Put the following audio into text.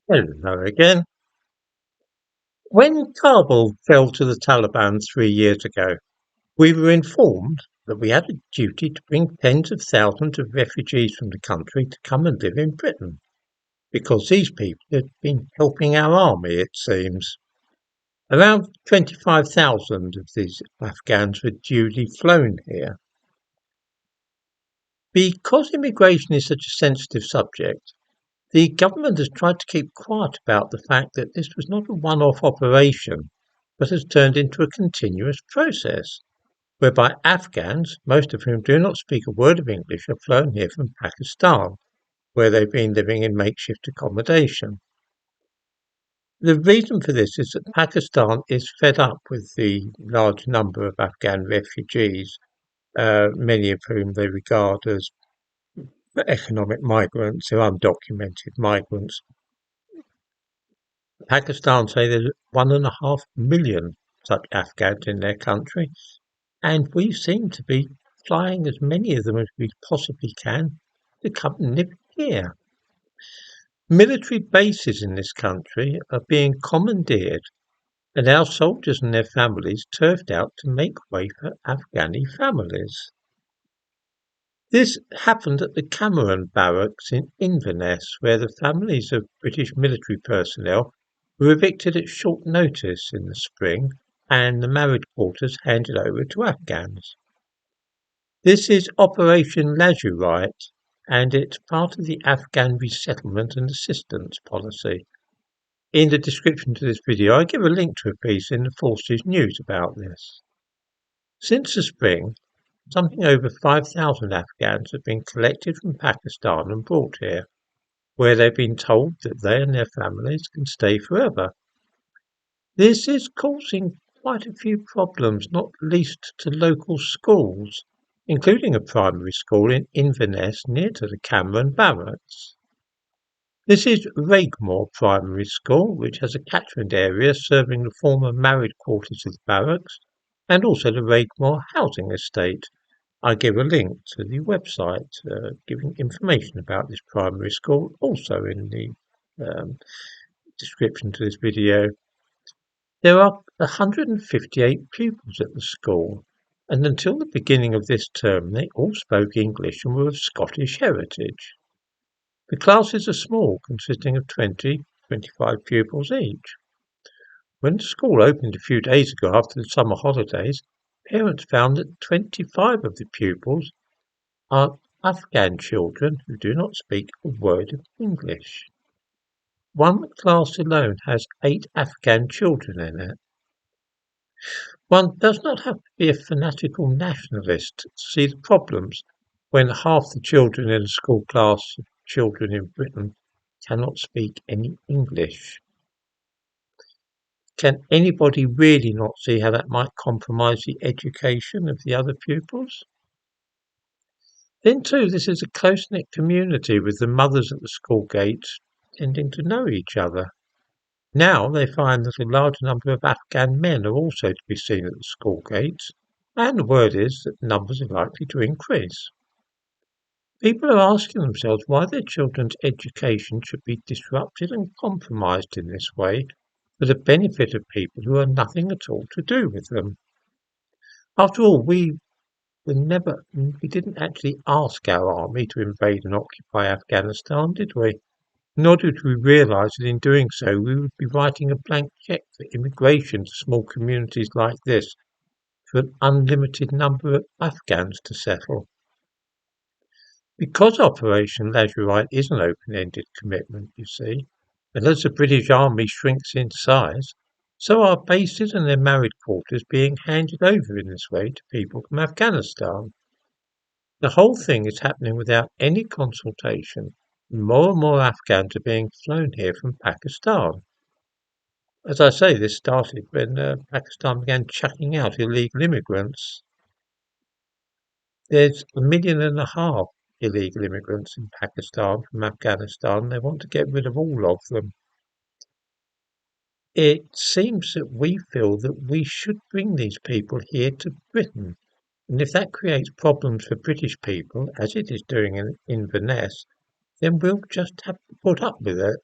Hello again. When Kabul fell to the Taliban 3 years ago, we were informed that we had a duty to bring tens of thousands of refugees from the country to come and live in Britain, because these people had been helping our army, it seems. Around 25,000 of these Afghans were duly flown here. Because immigration is such a sensitive subject, the government has tried to keep quiet about the fact that this was not a one-off operation, but has turned into a continuous process, whereby Afghans, most of whom do not speak a word of English, are flown here from Pakistan, where they've been living in makeshift accommodation. The reason for this is that Pakistan is fed up with the large number of Afghan refugees, many of whom they regard as economic migrants or undocumented migrants. Pakistan say there's 1.5 million such Afghans in their country, and we seem to be flying as many of them as we possibly can to come and live here. Military bases in this country are being commandeered and our soldiers and their families turfed out to make way for Afghani families. This happened at the Cameron Barracks in Inverness, where the families of British military personnel were evicted at short notice in the spring and the married quarters handed over to Afghans. This is Operation Lazurite, and it's part of the Afghan Resettlement and Assistance Policy. In the description to this video, I give a link to a piece in the Forces News about this. Since the spring, something over 5,000 Afghans have been collected from Pakistan and brought here, where they've been told that they and their families can stay forever. This is causing quite a few problems, not least to local schools, including a primary school in Inverness near to the Cameron Barracks. This is Raigmore Primary School, which has a catchment area serving the former married quarters of the barracks and also the Raigmore housing estate. I give a link to the website giving information about this primary school also in the description to this video. There are 158 pupils at the school, and until the beginning of this term they all spoke English and were of Scottish heritage. The classes are small, consisting of 20-25 pupils each. When the school opened a few days ago after the summer holidays, parents found that 25 of the pupils are Afghan children who do not speak a word of English. One class alone has 8 Afghan children in it. One does not have to be a fanatical nationalist to see the problems when half the children in a school class of children in Britain cannot speak any English. Can anybody really not see how that might compromise the education of the other pupils? Then too, this is a close-knit community with the mothers at the school gates tending to know each other. Now they find that a large number of Afghan men are also to be seen at the school gates, and the word is that numbers are likely to increase. People are asking themselves why their children's education should be disrupted and compromised in this way for the benefit of people who have nothing at all to do with them. After all, we didn't actually ask our army to invade and occupy Afghanistan, did we? Nor did we realise that in doing so we would be writing a blank cheque for immigration to small communities like this for an unlimited number of Afghans to settle. Because Operation Lazurite is an open-ended commitment, you see, and as the British Army shrinks in size, so are bases and their married quarters being handed over in this way to people from Afghanistan. The whole thing is happening without any consultation, and more Afghans are being flown here from Pakistan. As I say, this started when Pakistan began chucking out illegal immigrants. There's 1.5 million illegal immigrants in Pakistan from Afghanistan. They want to get rid of all of them. It seems that we feel that we should bring these people here to Britain. And if that creates problems for British people, as it is doing in Inverness, then we'll just have to put up with it.